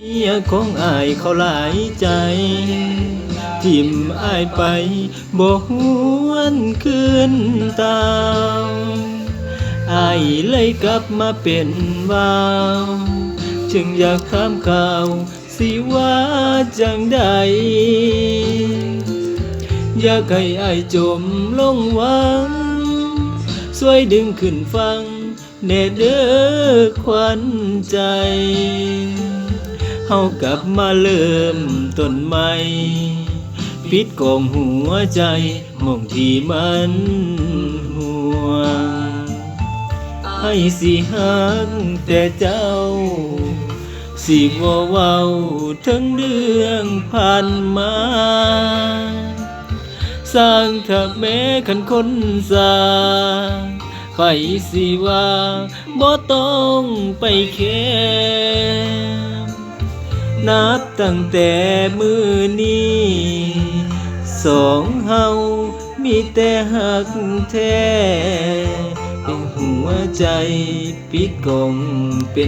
เมียของอายเขาหลายใจทิ่มอายไปบ่หวนคืนตามอายเลยกลับมาเป็นว่าวจึงอยากถามข่าวสิว่าจังใดอยากให้อายจมลงหวังช่วยดึงขึ้นฟังแน่เด้อขวัญใจเฮากลับมาเริ่มต้นใหม่ปิดกองหัวใจมองที่มันห่วงให้สิฮักแต่เจ้าสิบ่เว้าถึงเรื่องผ่านมาสร้างถ้าแม้คันคนสาไปสิว่าบ่ต้องไปแค่นับตั้งแต่มื้อนี้สองเฮามีแต่หักแท้เป็นหัวใจปิดกองเป็น